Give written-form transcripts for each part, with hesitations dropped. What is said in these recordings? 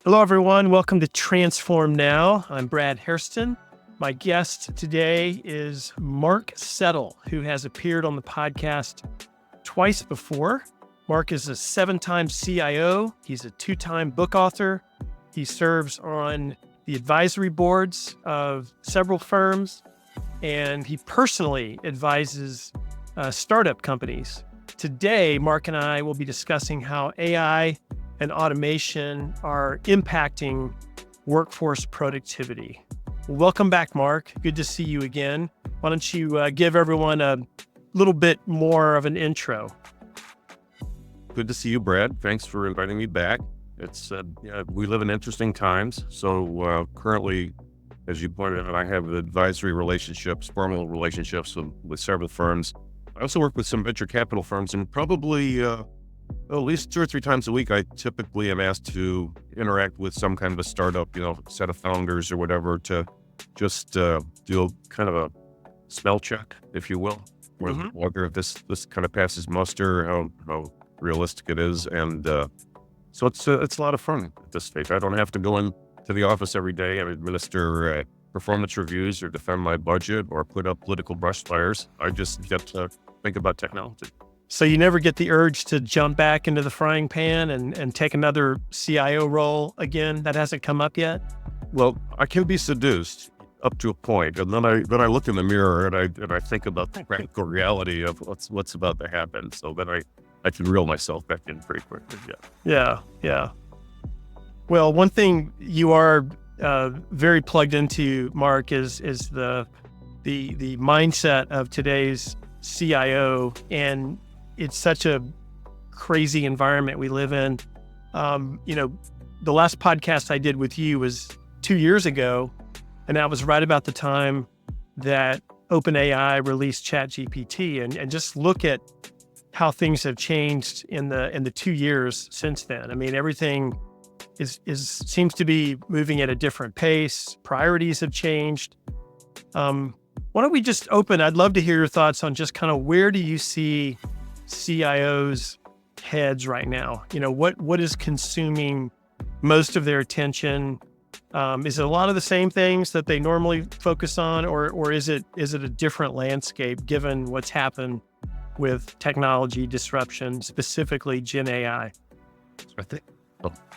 Hello, everyone. Welcome to Transform Now. I'm Brad Hairston. My guest today is Mark Settle, who has appeared on the podcast twice before. Mark is a 7-time CIO. He's a 2-time book author. He serves on the advisory boards of several firms, and he personally advises startup companies. Today, Mark and I will be discussing how AI and automation are impacting workforce productivity. Welcome back, Mark. Good to see you again. Why don't you give everyone a little bit more of an intro? Good to see you, Brad. Thanks for inviting me back. We live in interesting times. So currently, as you pointed out, I have advisory relationships, formal relationships with several firms. I also work with some venture capital firms, and probably at least 2 or 3 times a week, I typically am asked to interact with some kind of a startup, set of founders or whatever, to just do kind of a smell check, if you will, whether this kind of passes muster, how realistic it is. And so it's a lot of fun at this stage. I don't have to go into the office every day and administer performance reviews or defend my budget or put up political brush fires. I just get to think about technology. So you never get the urge to jump back into the frying pan and take another CIO role again? That hasn't come up yet? Well, I can be seduced up to a point, and then I look in the mirror and I think about the practical reality of what's about to happen. So then I can reel myself back in pretty quickly. Yeah. Well, one thing you are very plugged into, Mark, is the mindset of today's CIO, and it's such a crazy environment we live in. The last podcast I did with you was 2 years ago, and that was right about the time that OpenAI released ChatGPT, and just look at how things have changed in the 2 years since then. I mean, everything seems to be moving at a different pace. Priorities have changed. Why don't we just open? I'd love to hear your thoughts on just kind of where do you see CIOs' heads right now? What is consuming most of their attention? Is it a lot of the same things that they normally focus on, or is it a different landscape given what's happened with technology disruption, specifically Gen AI? I think,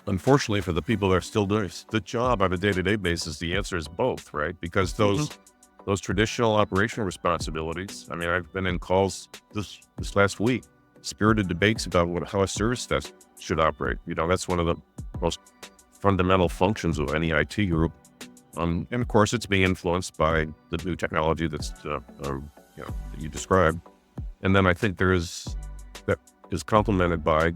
unfortunately, for the people that are still doing the job on a day-to-day basis, the answer is both, right? Because those traditional operational responsibilities. I mean, I've been in calls this last week, spirited debates about how a service desk should operate. That's one of the most fundamental functions of any IT group. And of course, it's being influenced by the new technology that you described. And then I think that is complemented by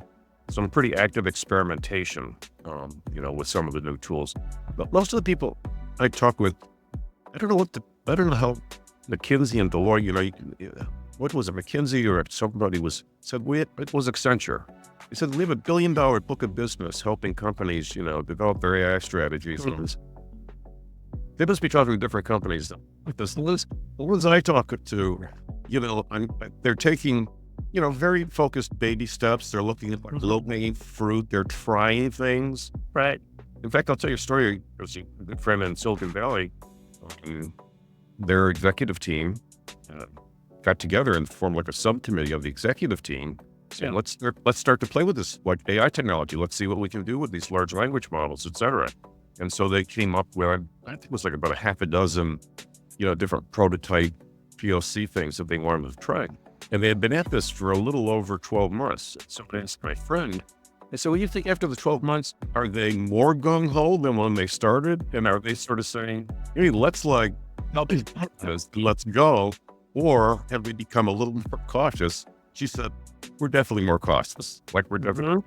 some pretty active experimentation, with some of the new tools. But most of the people I talk with, I don't know how McKinsey and Deloitte, what was it, McKinsey or somebody said, it was Accenture. They said, we have $1 billion book of business helping companies, develop their AI strategies. They must be talking to different companies. The ones I talk to, they're taking, very focused baby steps. They're looking at low-hanging fruit. They're trying things. Right. In fact, I'll tell you a story. There was a good friend in Silicon Valley. Their executive team got together and formed like a subcommittee of the executive team. Saying, let's start to play with this AI technology. Let's see what we can do with these large language models, et cetera. And so they came up with, I think it was like about a half a dozen, different prototype POC things that they wanted to try. And they had been at this for a little over 12 months. So I asked my friend, I said, well, you think after the 12 months, are they more gung-ho than when they started? And are they sort of saying, hey, let's go? Or have we become a little more cautious? She said, we're definitely more cautious. We're definitely.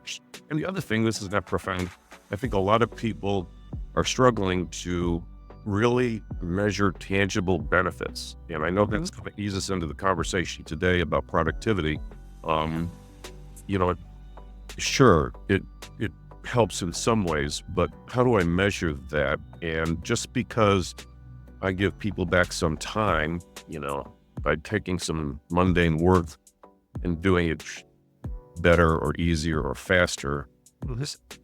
And the other thing, this is not profound. I think a lot of people are struggling to really measure tangible benefits. And I know that's going to ease us into the conversation today about productivity. Sure, it helps in some ways, but how do I measure that? And just because I give people back some time, by taking some mundane work and doing it better or easier or faster,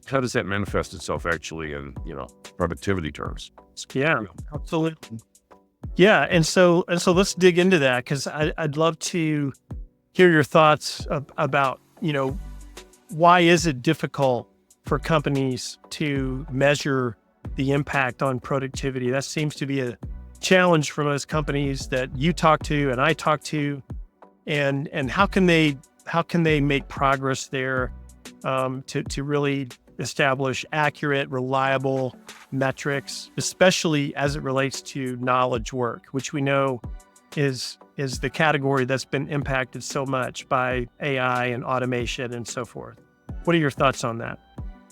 How does that manifest itself actually in, productivity terms? Yeah, absolutely. Yeah, and so let's dig into that because I'd love to hear your thoughts about why is it difficult for companies to measure the impact on productivity? That seems to be a challenge for most companies that you talk to and I talk to, and how can they make progress there to really establish accurate, reliable metrics, especially as it relates to knowledge work, which we know is the category that's been impacted so much by AI and automation and so forth. What are your thoughts on that?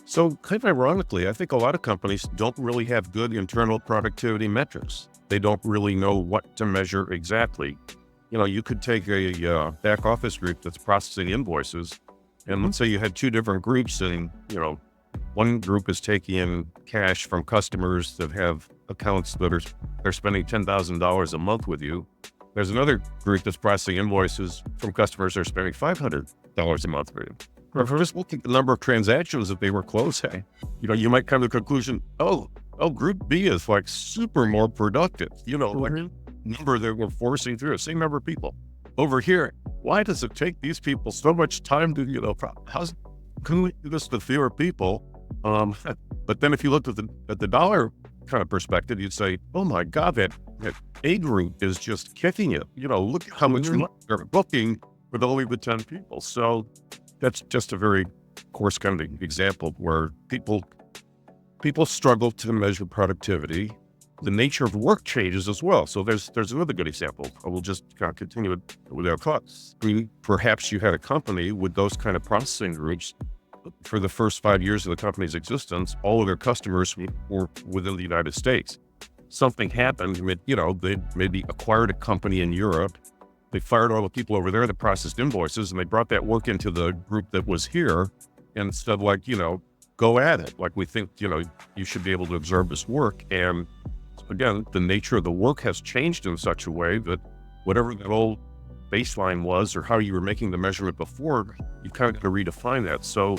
So kind of ironically, I think a lot of companies don't really have good internal productivity metrics. They don't really know what to measure exactly. You could take a back office group that's processing invoices, and let's say you had two different groups, and one group is taking in cash from customers that have accounts that are spending $10,000 a month with you. There's another group that's processing invoices from customers that are spending $500 a month with you. If we're just looking at the number of transactions that they were closing, you might come to the conclusion, oh, group B is like super more productive, like number that we're forcing through, same number of people. Over here, why does it take these people so much time to, can we do this to fewer people? But then if you looked at the dollar kind of perspective, you'd say, oh my God, that A group is just kicking it. Look at how much money they're booking with only the 10 people. So that's just a very coarse kind of example where people struggle to measure productivity. The nature of work changes as well. So there's another good example. I will just kind of continue with our thoughts. Perhaps you had a company with those kind of processing groups. For the first 5 years of the company's existence, all of their customers were within the United States. Something happened, they maybe acquired a company in Europe. They fired all the people over there that processed invoices, and they brought that work into the group that was here and said, go at it. Like, we think, you should be able to observe this work. And again, the nature of the work has changed in such a way that whatever that old baseline was or how you were making the measurement before, you kind of got to redefine that. So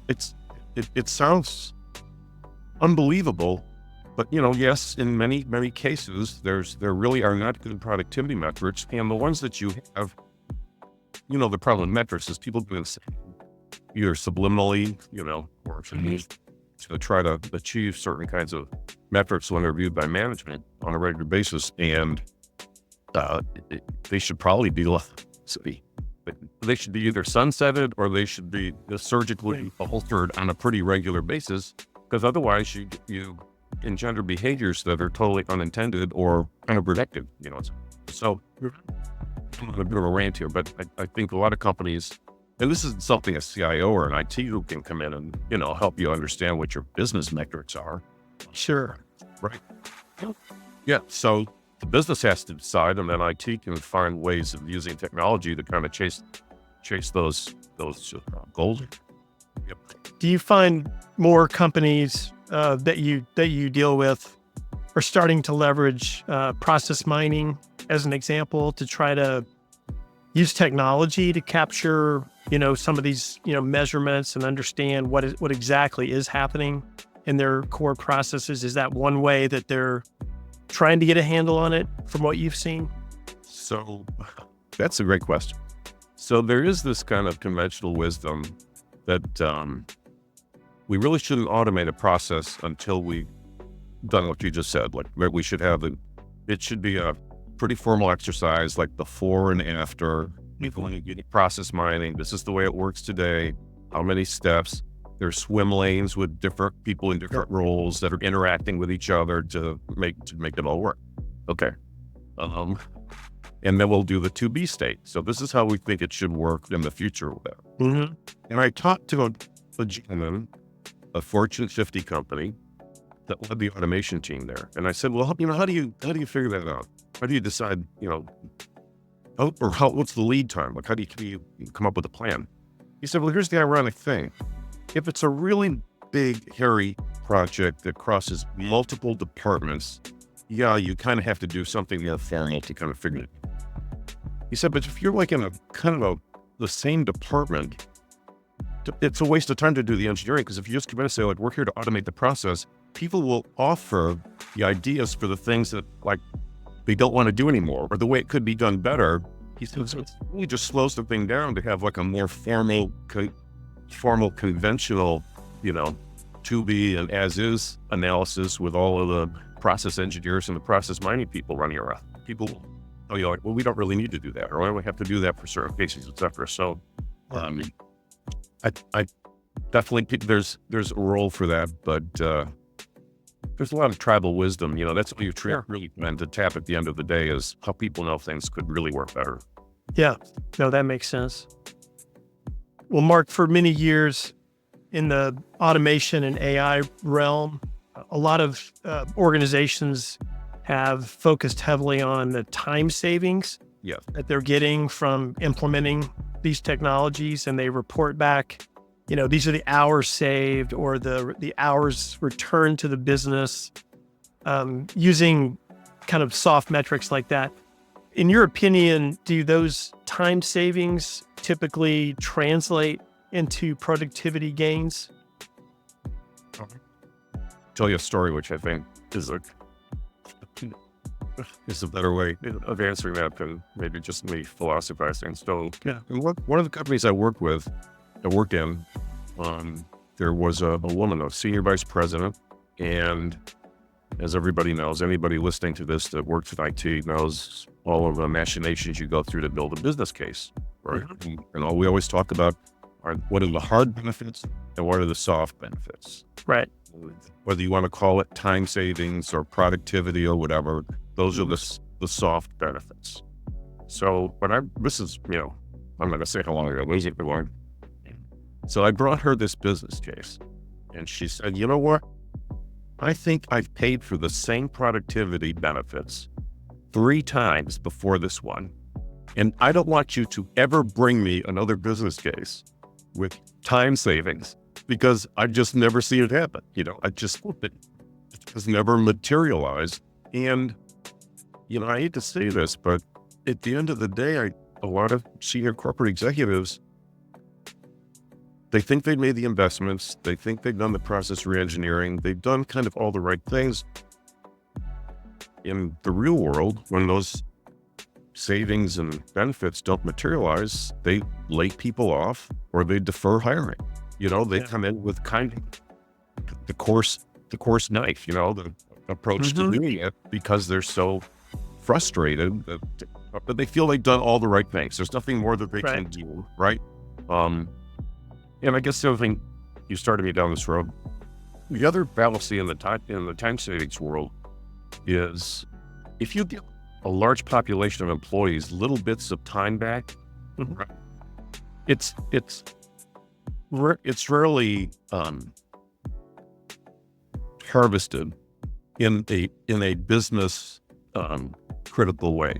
it sounds unbelievable, but yes, in many cases, there really are not good productivity metrics, and the ones that you have, the problem with metrics is people do this either subliminally, or to try to achieve certain kinds of metrics when they're viewed by management on a regular basis, and they should probably be they should be either sunsetted or they should be surgically altered on a pretty regular basis, because otherwise you engender behaviors that are totally unintended or counterproductive. So I'm on a bit of a rant here, but I think a lot of companies, and this isn't something a CIO or an IT who can come in and help you understand what your business metrics are. Sure. Right. Yeah. So the business has to decide, and then IT can find ways of using technology to kind of chase those goals. Yep. Do you find more companies that you deal with are starting to leverage process mining as an example to try to use technology to capture some of these measurements and understand what exactly is happening in their core processes? Is that one way that they're trying to get a handle on it from what you've seen? So that's a great question. So there is this kind of conventional wisdom that we really shouldn't automate a process until we've done what you just said. Like, we should have it should be a pretty formal exercise, like before and after. Process mining. This is the way it works today. How many steps? There's swim lanes with different people in different roles that are interacting with each other to make it all work. Okay. And then we'll do the to-be state. So this is how we think it should work in the future with that. Mm-hmm. And I talked to a gentleman, a Fortune 50 company that led the automation team there. And I said, well, how do you figure that out? How do you decide, what's the lead time? Like, how do you come up with a plan? He said, well, here's the ironic thing. If it's a really big, hairy project that crosses multiple departments, yeah, you kind of have to do something to kind of figure it out. He said, but if you're like in a kind of the same department, it's a waste of time to do the engineering, because if you just come in and say, like, we're here to automate the process, people will offer the ideas for the things that, like, they don't want to do anymore, or the way it could be done better. So it really just slows the thing down to have like a more formal, conventional, to be and as is analysis with all of the process engineers and the process mining people running around. People will tell you, like, well, we don't really need to do that, or we have to do that for certain cases, etc. So I definitely, there's a role for that, but there's a lot of tribal wisdom. That's what you really meant to tap at the end of the day, is how people know things could really work better. Yeah, no, that makes sense. Well, Mark, for many years in the automation and AI realm, a lot of organizations have focused heavily on the time savings that they're getting from implementing these technologies, and they report back, these are the hours saved or the hours returned to the business, using kind of soft metrics like that. In your opinion, do those time savings typically translate into productivity gains? I'll tell you a story, which I think is a better way of answering that than maybe just me philosophizing. So, one of the companies I worked in, there was a woman, a senior vice president, and as everybody knows, anybody listening to this that works in IT knows all of the machinations you go through to build a business case, right? Mm-hmm. And we always talk about what are the hard benefits and what are the soft benefits, right? Whether you want to call it time savings or productivity or whatever, those are the soft benefits. So, I'm not going to say how long ago, was it long? So I brought her this business case, and she said, you know what? I think I've paid for the same productivity benefits 3 times before this one. And I don't want you to ever bring me another business case with time savings, because I've just never seen it happen. It has never materialized. And, I hate to say this, but at the end of the day, a lot of senior corporate executives, they think they've made the investments. They think they've done the process re-engineering. They've done kind of all the right things. In the real world, when those savings and benefits don't materialize, they lay people off or they defer hiring. They come in with kind of the coarse knife, the approach to doing it, because they're so frustrated that they feel they've done all the right things. There's nothing more that they can do, right? And I guess the other thing, you started me down this road. The other fallacy in the time savings world is, if you give a large population of employees little bits of time back, right, it's rarely harvested in a business critical way.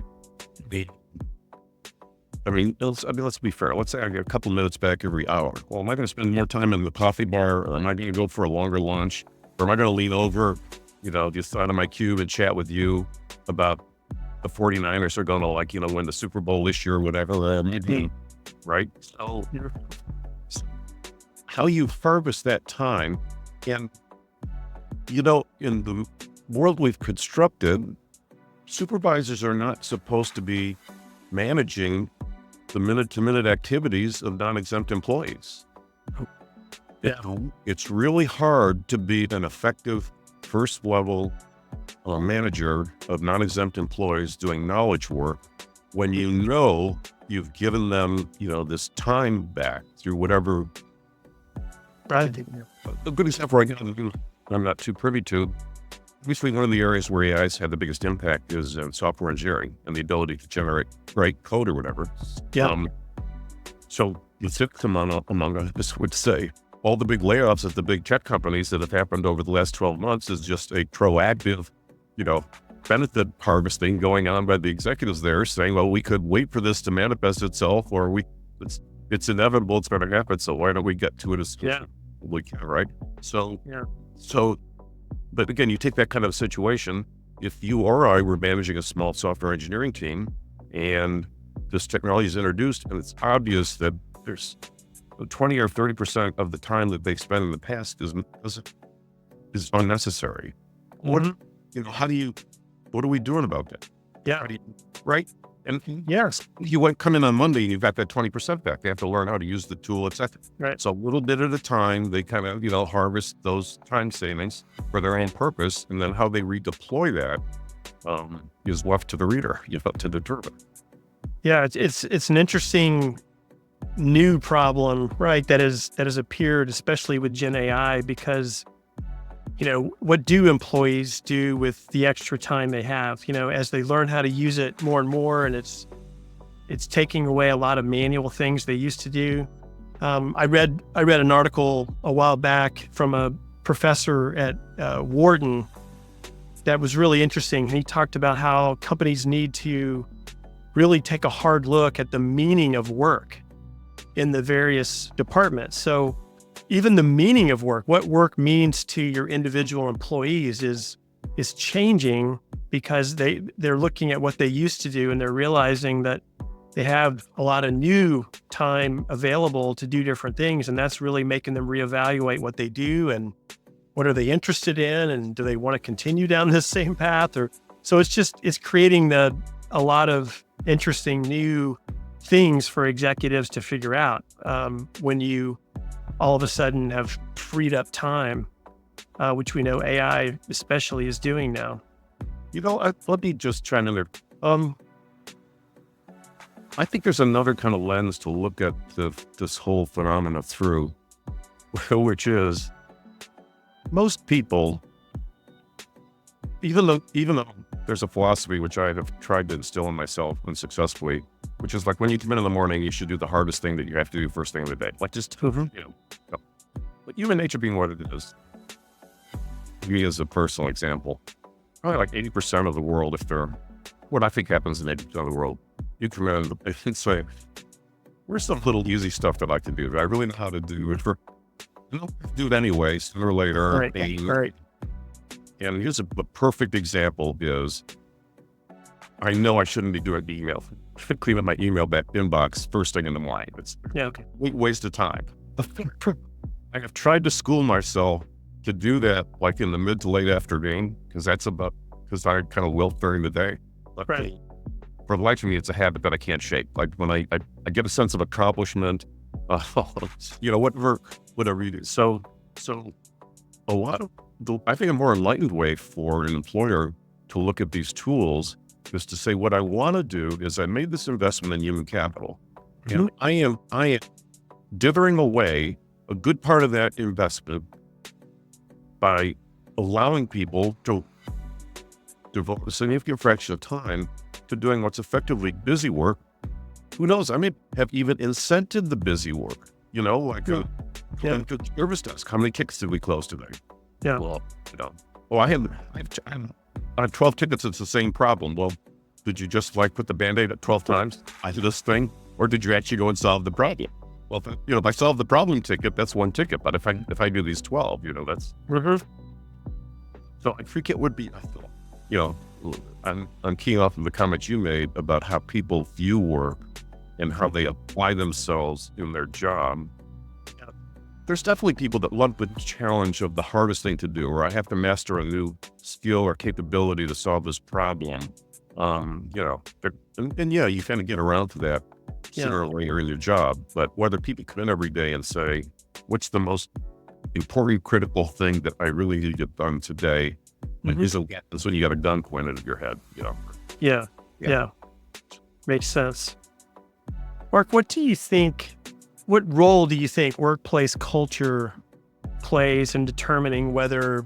Let's be fair. Let's say I get a couple minutes back every hour. Well, am I going to spend more time in the coffee bar, or am I going to go for a longer lunch, or am I going to lean over, just out of my cube and chat with you about the 49ers are going to win the Super Bowl this year or whatever, right? So how you harvest that time, and in the world we've constructed, supervisors are not supposed to be managing the minute-to-minute activities of non-exempt employees. It's really hard to be an effective first-level manager of non-exempt employees doing knowledge work when you've given them, this time back through whatever. Right. A good example right now, I'm not too privy to. Obviously, one of the areas where AI's had the biggest impact is in software engineering and the ability to generate code or whatever. Yeah. So the system among us would say all the big layoffs at the big tech companies that have happened over the last 12 months is just a proactive, benefit harvesting going on by the executives there, saying, well, we could wait for this to manifest itself, or it's inevitable, it's going to happen. So why don't we get to it as we can, right? But again, you take that kind of situation. If you or I were managing a small software engineering team and this technology is introduced, and it's obvious that there's 20 or 30% of the time that they spend in the past is unnecessary. Mhm. What are we doing about that? Yeah. Right? And yes, you come in on Monday and you've got that 20% back. They have to learn how to use the tool, etc. Right. So a little bit at a time, they kind of, harvest those time savings for their own purpose. And then how they redeploy that is left to the reader, to determine. Yeah. It's an interesting new problem, right? That has appeared, especially with Gen AI, because what do employees do with the extra time they have? As they learn how to use it more and more, and it's taking away a lot of manual things they used to do. I read an article a while back from a professor at Wharton that was really interesting. He talked about how companies need to really take a hard look at the meaning of work in the various departments. So even the meaning of work, what work means to your individual employees is changing, because they're looking at what they used to do and they're realizing that they have a lot of new time available to do different things. And that's really making them reevaluate what they do and what are they interested in, and do they want to continue down this same path? So it's creating a lot of interesting new things for executives to figure out when you all of a sudden have freed up time, which we know AI especially is doing now. Let me just chime in there. I think there's another kind of lens to look at this whole phenomena through, which is most people, even though there's a philosophy which I have tried to instill in myself unsuccessfully, which is like when you come in the morning, you should do the hardest thing that you have to do first thing of the day. Like just, go. But human nature being what it is, me as a personal example, probably like 80% of the world, if they're, what I think happens in 80% of the world, you come in and say, where's some little easy stuff that I can do that I really know how to do it for, do it anyway, sooner or later. Right. And here's a perfect example is, I know I shouldn't be doing the email. Clean up my email inbox first thing in the morning. It's a waste of time. I have tried to school myself to do that like in the mid to late afternoon, because I kind of wilt during the day. But Right. for the life of me, it's a habit that I can't shake. Like when I get a sense of accomplishment, whatever you do. So a lot of I think a more enlightened way for an employer to look at these tools is to say, what I want to do is I made this investment in human capital, and I am dithering away a good part of that investment by allowing people to devote a significant fraction of time to doing what's effectively busy work. Who knows? I may have even incented the busy work, like a service desk. How many tickets did we close today? Yeah. Well, I have 12 tickets. It's the same problem. Well, did you just put the Band-Aid at 12 times? I did this thing, or did you actually go and solve the problem? Well, if I solve the problem ticket, that's one ticket. But if I do these 12, that's. So I think it would be, I'm keying off of the comments you made about how people view work and how they apply themselves in their job. There's definitely people that love the challenge of the hardest thing to do, or I have to master a new skill or capability to solve this problem. You kind of get around to that sooner or later in your job. But whether people come in every day and say, what's the most important, critical thing that I really need to get done today? That's when you got a gun pointed at your head, Yeah. Makes sense. Mark, what role do you think workplace culture plays in determining whether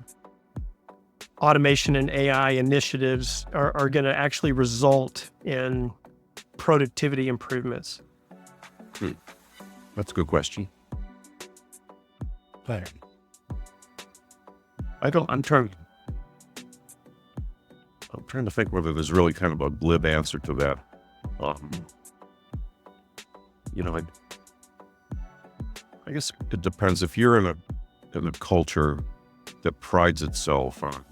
automation and AI initiatives are going to actually result in productivity improvements? That's a good question. I'm trying to think whether there's really kind of a glib answer to that. I guess it depends. If you're in a culture that prides itself on,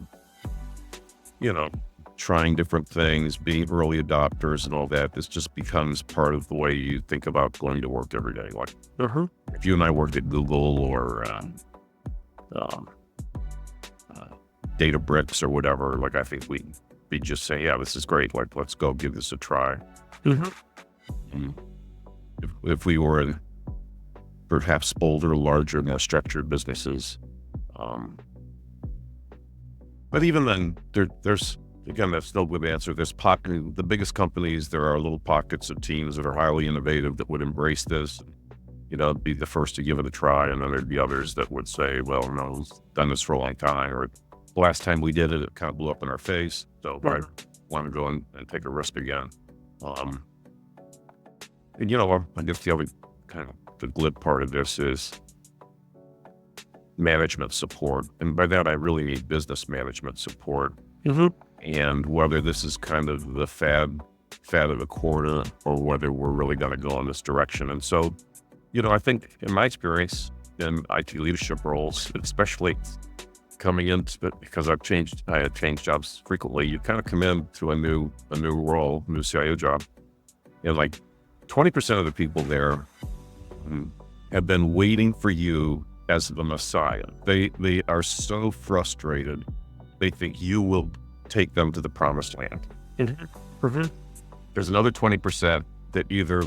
trying different things, being early adopters and all that. This just becomes part of the way you think about going to work every day. Like if you and I worked at Google or Databricks or whatever, like I think we'd just say, yeah, this is great. Like, let's go give this a try. If we were in perhaps bolder, larger, more structured businesses. But even then, there's, again, that's no good answer. There's the biggest companies, there are little pockets of teams that are highly innovative that would embrace this, be the first to give it a try. And then there'd be others that would say, well, no, we've done this for a long time, or the last time we did it, it kind of blew up in our face. So I want to go and take a risk again. And I guess the other kind of the glib part of this is management support. And by that, I really need business management support. And whether this is kind of the fad of the quarter or whether we're really going to go in this direction. And so, I think in my experience in IT leadership roles, especially coming in, because I had changed jobs frequently, you kind of come in to a new role, new CIO job. And like 20% of the people there have been waiting for you as the Messiah. They are so frustrated. They think you will take them to the promised land. There's another 20% that either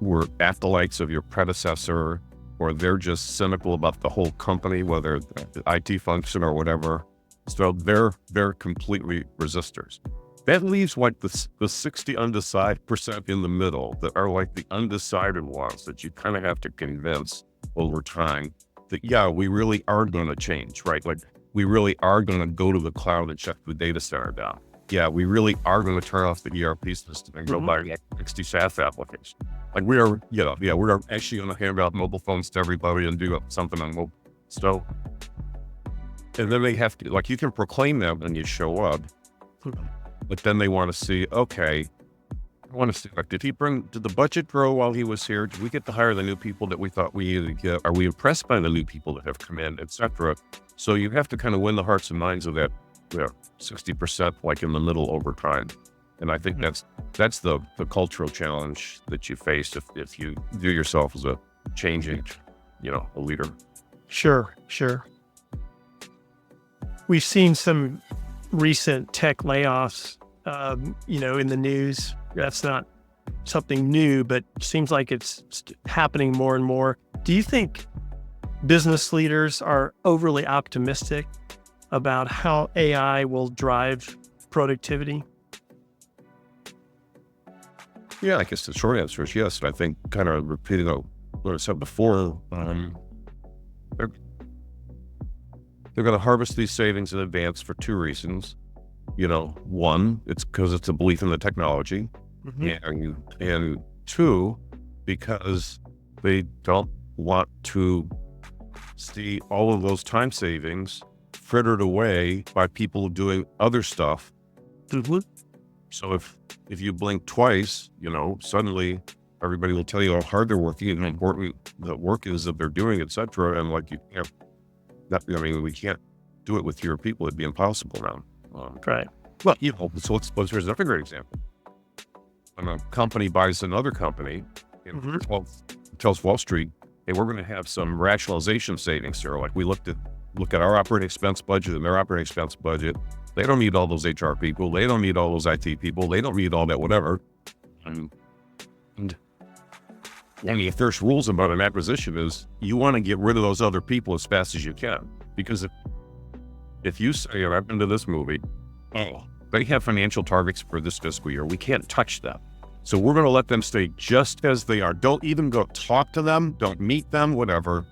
were at the likes of your predecessor, or they're just cynical about the whole company, whether the IT function or whatever. So they're completely resistors. That leaves like the 60 undecided percent in the middle that are like the undecided ones that you kind of have to convince over time that, yeah, we really are going to change, right? Like we really are going to go to the cloud and shut the data center down. Yeah, we really are going to turn off the ERP system and go buy 60 SaaS applications. Like we are, we're actually going to hand out mobile phones to everybody and do something on mobile. So, and then they have to, like, you can proclaim them when you show up, but then they want to see, okay, I want to see, like, did the budget grow while he was here? Did we get to hire the new people that we thought we needed to get? Are we impressed by the new people that have come in, et cetera? So you have to kind of win the hearts and minds of that 60%, like in the middle over time. And I think that's the cultural challenge that you face if you view yourself as a changing, a leader. Sure. We've seen some recent tech layoffs, in the news. That's not something new, but seems like it's happening more and more. Do you think business leaders are overly optimistic about how AI will drive productivity? Yeah, I guess the short answer is yes. I think, kind of repeating what I said before, they're going to harvest these savings in advance for two reasons. One, it's because it's a belief in the technology, and two, because they don't want to see all of those time savings frittered away by people doing other stuff. So if you blink twice, suddenly everybody will tell you how hard they're working and how important the work is that they're doing, et cetera. And like, we can't do it with fewer people. It'd be impossible now. Right. Well, so here's another great example. When a company buys another company, tells Wall Street, hey, we're going to have some rationalization savings here. Like we look at our operating expense budget and their operating expense budget. They don't need all those HR people. They don't need all those IT people. They don't need all that whatever. And if there's rules about an acquisition is you want to get rid of those other people as fast as you can. Because if you say, I've been to this movie, they have financial targets for this fiscal year. We can't touch them. So we're going to let them stay just as they are. Don't even go talk to them. Don't meet them, whatever.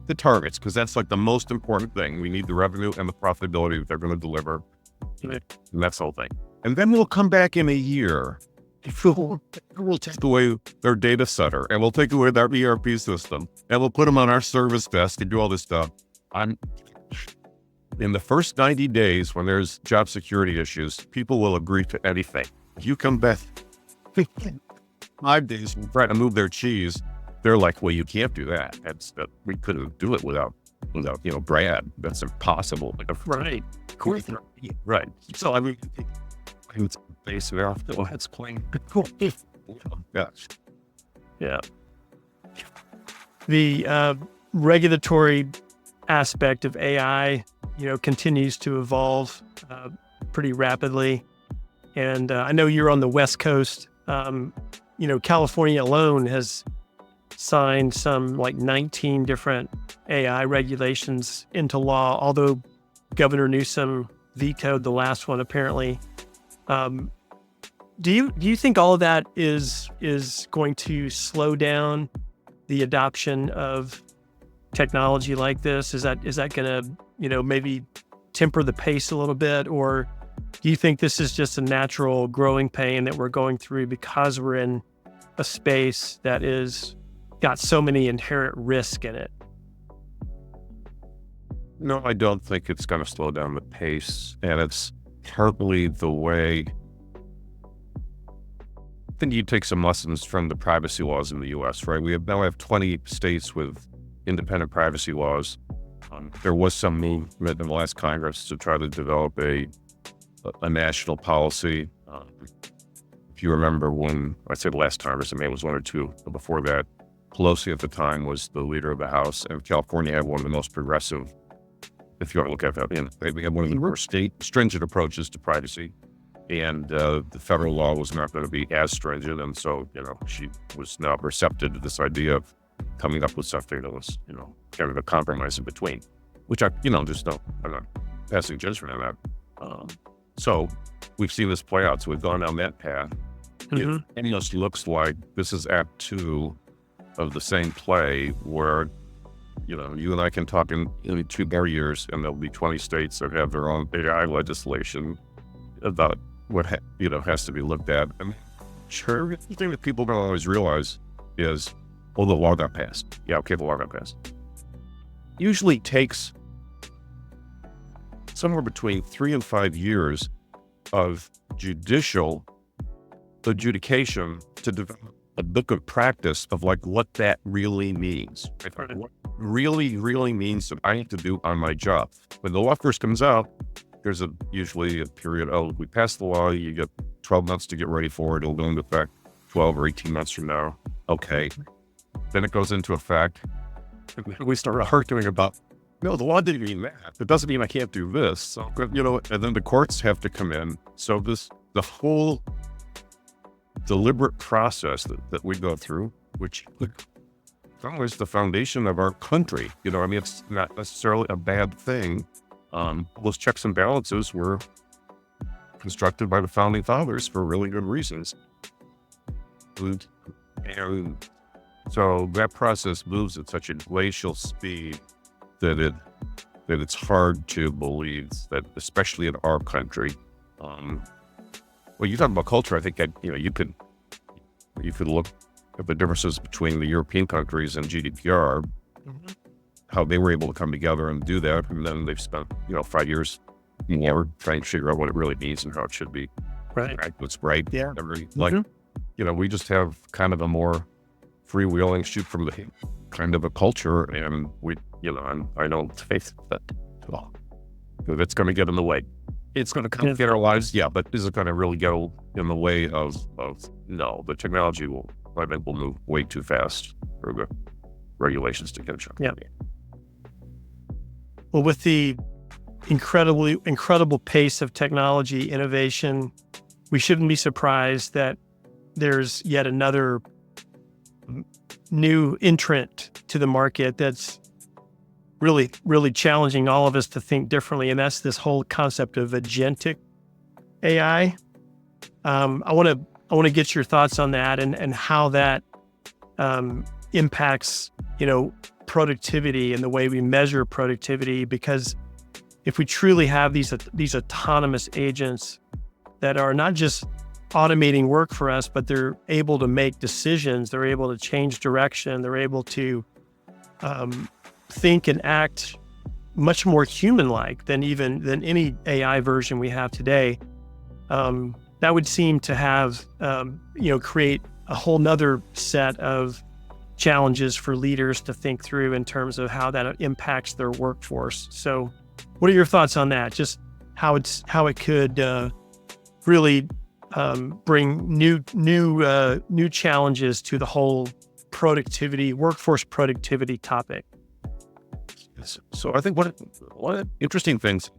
The targets, because that's like the most important thing. We need the revenue and the profitability that they're going to deliver. And that's the whole thing. And then we'll come back in a year. We'll take away their data center and we'll take away their ERP system and we'll put them on our service desk and do all this stuff. In the first 90 days, when there's job security issues, people will agree to anything. If you come back 5 days and try to move their cheese, they're like, well, you can't do that. We couldn't do it without Brad. That's impossible. Right. Right. So, I mean, it's based off the it's playing. Cool. Yeah. Yeah. The regulatory aspect of AI, continues to evolve pretty rapidly. And I know you're on the West Coast. California alone has signed some like 19 different AI regulations into law, although Governor Newsom vetoed the last one, apparently. Do you think all of that is going to slow down the adoption of technology like this? Is that going to, maybe temper the pace a little bit? Or do you think this is just a natural growing pain that we're going through because we're in a space that is got so many inherent risk in it? No, I don't think it's going to slow down the pace. And it's partly the way. I think you take some lessons from the privacy laws in the U.S., right? We now have 20 states with independent privacy laws. There was some movement in the last Congress to try to develop a national policy. If you remember when, I say the last Congress, I mean, it was one or two, but before that, Pelosi at the time was the leader of the House, and California had one of the most progressive, if you want to look at that, we had one of the more stringent approaches to privacy. And the federal law was not going to be as stringent. And so, she was now receptive to this idea of coming up with something that was, kind of a compromise in between, which I'm not passing judgment on that. So we've seen this play out. So we've gone down that path. Mm-hmm. And it just looks like this is act 2 of the same play where, you and I can talk in 2 more years and there'll be 20 states that have their own AI legislation about what has to be looked at. I mean, sure, the thing that people don't always realize is, the law got passed. Yeah, okay, the law got passed. Usually takes somewhere between 3 and 5 years of judicial adjudication to develop a book of practice of like what that really means. Right? What really, really means that I have to do on my job. When the law first comes out, there's usually a period, we passed the law, you get 12 months to get ready for it, it'll go into effect 12 or 18 months from now. Okay. Then it goes into effect. We start arguing about, no, the law didn't mean that. It doesn't mean I can't do this. So, and then the courts have to come in. So the whole deliberate process that we go through, which is the foundation of our country. It's not necessarily a bad thing. Those checks and balances were constructed by the founding fathers for really good reasons. And so that process moves at such a glacial speed that it's hard to believe that, especially in our country. Well, you talk about culture. I think that you could look at the differences between the European countries and GDPR. Mm-hmm. How they were able to come together and do that, and then they've spent 5 years more trying to figure out what it really means and how it should be. Right. What's right. Yeah. We just have kind of a more freewheeling, shoot from the hip kind of a culture, and I don't face that at all. That's going to get in the way. It's going to complicate our lives, yeah, but is it going to really go in the way of no? The technology will move way too fast for the regulations to catch up. Yeah. Well, with the incredible pace of technology innovation, we shouldn't be surprised that there's yet another new entrant to the market that's really, really challenging all of us to think differently. And that's this whole concept of agentic AI. I want to get your thoughts on that and how that impacts, productivity and the way we measure productivity. Because if we truly have these autonomous agents that are not just automating work for us, but they're able to make decisions, they're able to change direction, they're able to think and act much more human-like than any AI version we have today. That would seem to have, create a whole nother set of challenges for leaders to think through in terms of how that impacts their workforce. So what are your thoughts on that? Just how it could really bring new challenges to the whole workforce productivity topic. So I think one of the interesting things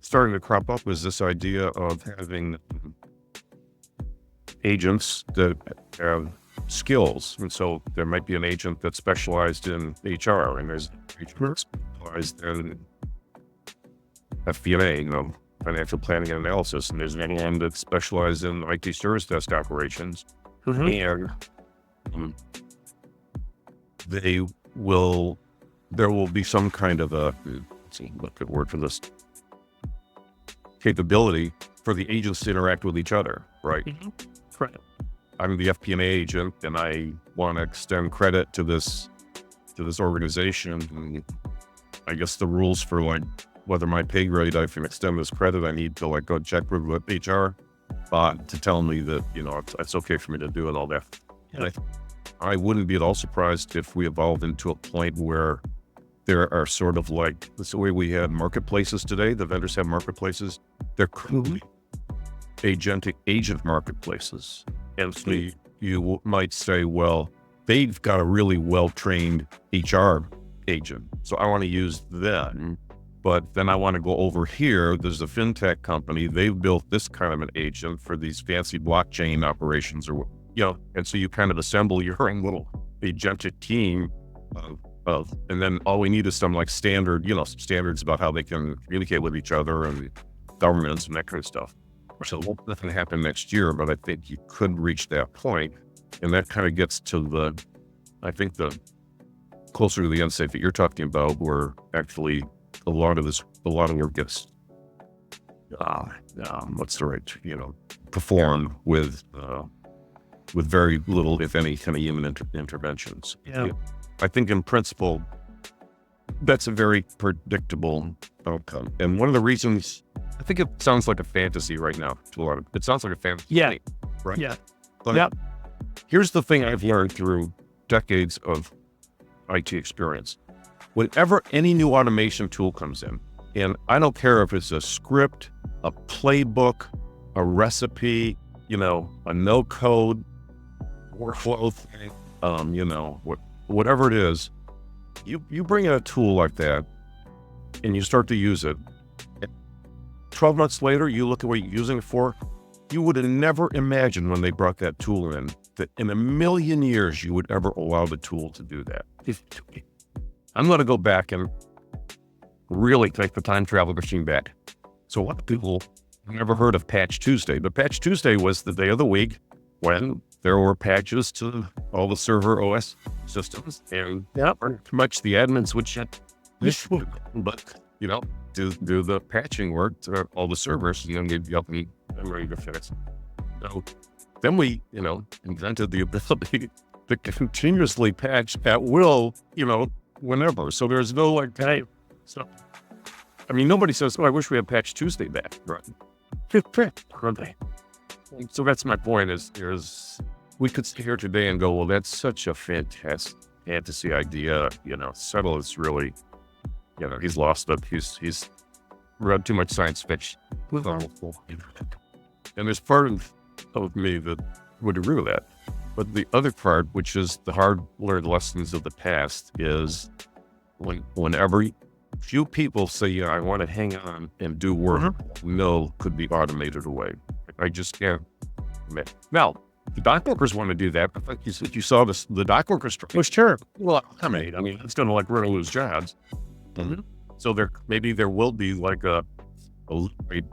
starting to crop up is this idea of having agents that have skills. And so there might be an agent that's specialized in HR, and there's an agent that's specialized in FP&A, financial planning and analysis, and there's anyone that's specialized in IT service desk operations. And there will be some kind of what's the word for this, capability for the agents to interact with each other, right? Right. I'm the FP&A agent, and I want to extend credit to this organization. And I guess the rules for like whether my pay grade I can extend this credit, I need to like go check with HR to tell me that it's okay for me to do it, all that. Yeah. I wouldn't be at all surprised if we evolved into a point where there are sort of like the way we had marketplaces today. The vendors have marketplaces. There could be agentic agent marketplaces. And so you might say, well, they've got a really well-trained HR agent, so I want to use them. But then I want to go over here. There's a fintech company. They've built this kind of an agent for these fancy blockchain operations, and so you kind of assemble your own little agentic team and then all we need is some like standards about how they can communicate with each other and governments and that kind of stuff. So it won't nothing happen next year, but I think you could reach that point. And that kind of gets to the closer to the end state that you're talking about, where actually a lot of work gets, performed with very little, if any, kind of human interventions. Yeah. I think in principle, that's a very predictable outcome. And one of the reasons, I think it sounds like a fantasy right now to a lot of, it sounds like a fantasy. Yeah. Right? Yeah. But here's the thing I've learned through decades of IT experience. Whenever any new automation tool comes in, and I don't care if it's a script, a playbook, a recipe, a no code workflow thing, whatever it is, you bring in a tool like that and you start to use it. 12 months later, you look at what you're using it for. You would have never imagined when they brought that tool in that in a million years you would ever allow the tool to do that. I'm going to go back and really take the time travel machine back. So a lot of people have never heard of Patch Tuesday, but Patch Tuesday was the day of the week when there were patches to all the server OS systems, and pretty much the admins would shut this, but do the patching work to all the servers, give you up and ready to fix. So then we, invented the ability to continuously patch at will, whenever. So there's no like, hey, so nobody says, "Oh, I wish we had Patch Tuesday back." Right? So that's my point. Is we could sit here today and go, "Well, that's such a fantastic fantasy idea." Settle is really, he's lost it. He's read too much science fiction. And there's part of me that would agree with that. But the other part, which is the hard-learned lessons of the past, is whenever few people say, "Yeah, I want to hang on and do work," could be automated away. I just can't. Now, the dock workers want to do that. I think you saw the dock workers. Oh, sure. Well, it's going to like really lose jobs. So maybe there will be like a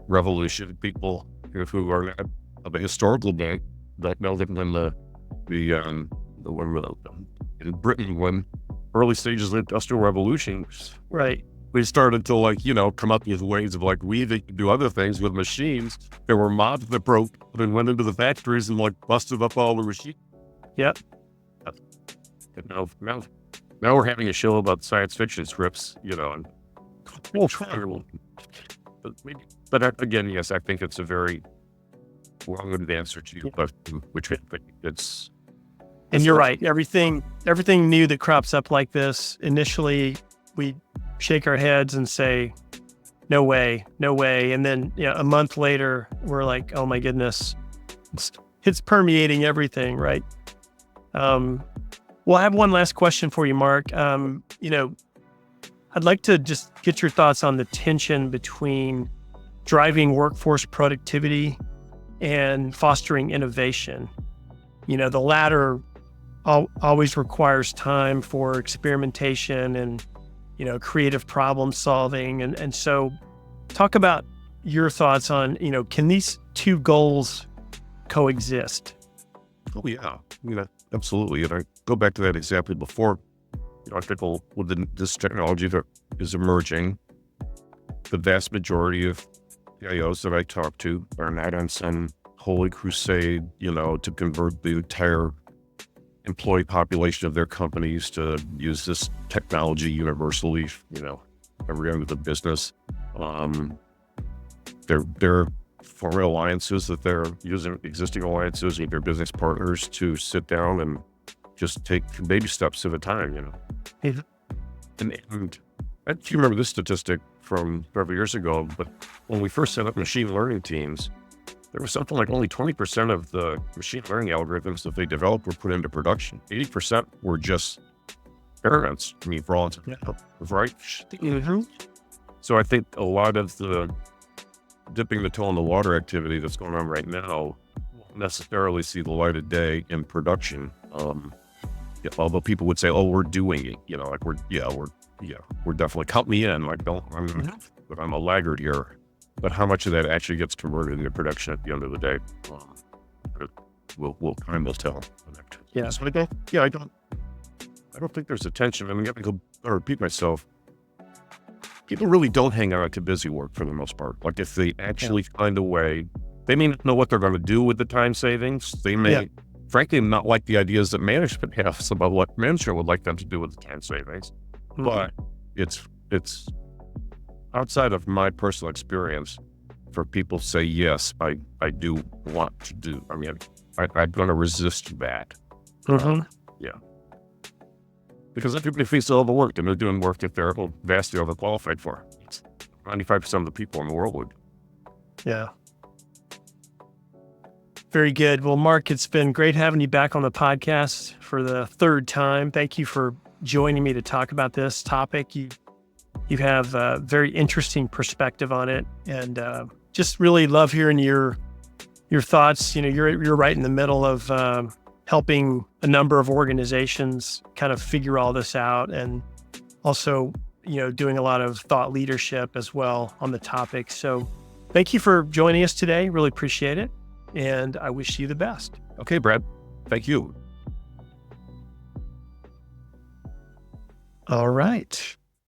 revolution. People who are not of a historical day that know that when in Britain, when early stages of the Industrial Revolution, right, we started to come up with ways of we do other things with machines. There were mobs that broke and went into the factories and busted up all the machines. Yep. Now we're having a show about science fiction scripts, and but again, yes, I think it's a very long-winded answer to you, but which it's. And you're right. Everything new that crops up like this, initially we shake our heads and say, no way, no way. And then a month later, we're like, oh my goodness, it's permeating everything, right? Well, I have one last question for you, Mark. I'd like to just get your thoughts on the tension between driving workforce productivity and fostering innovation. The latter always requires time for experimentation and, creative problem solving. And so talk about your thoughts on, can these two goals coexist? Oh yeah, absolutely. And I go back to that example before. I think with this technology that is emerging, the vast majority of CIOs that I talk to are not on some holy crusade, to convert the entire employee population of their companies to use this technology universally, every end of the business. They're forming alliances that they're using existing alliances with their business partners to sit down and just take baby steps at a time, Mhm. And I don't remember this statistic from several years ago, but when we first set up machine learning teams, there was something like only 20% of the machine learning algorithms that they developed were put into production. 80% were just experiments. I mean, for all intents, right? Mhm. So I think a lot of the dipping the toe in the water activity that's going on right now won't necessarily see the light of day in production. Although people would say, "Oh, we're doing it," we're definitely count me in. Like, but I'm a laggard here. But how much of that actually gets converted into production at the end of the day? Time will tell. Yeah. So I don't think there's a tension. I mean, I'll repeat myself. People really don't hang out to busy work for the most part. Like if they actually find a way, they may not know what they're going to do with the time savings. They may, frankly, not like the ideas that management has about what management would like them to do with the time savings. Mm-hmm. But it's outside of my personal experience for people to say, yes, I do want to do. I mean, I'm going to resist that. Mm-hmm. Because everybody feels overworked and they're doing work that they're vastly overqualified for. 95% of the people in the world would. Yeah. Very good. Well, Mark, it's been great having you back on the podcast for the third time. Thank you for joining me to talk about this topic. You have a very interesting perspective on it, and just really love hearing your thoughts. You're right in the middle of helping a number of organizations kind of figure all this out, and also, doing a lot of thought leadership as well on the topic. So thank you for joining us today. Really appreciate it. And I wish you the best. Okay, Brad. Thank you. All right.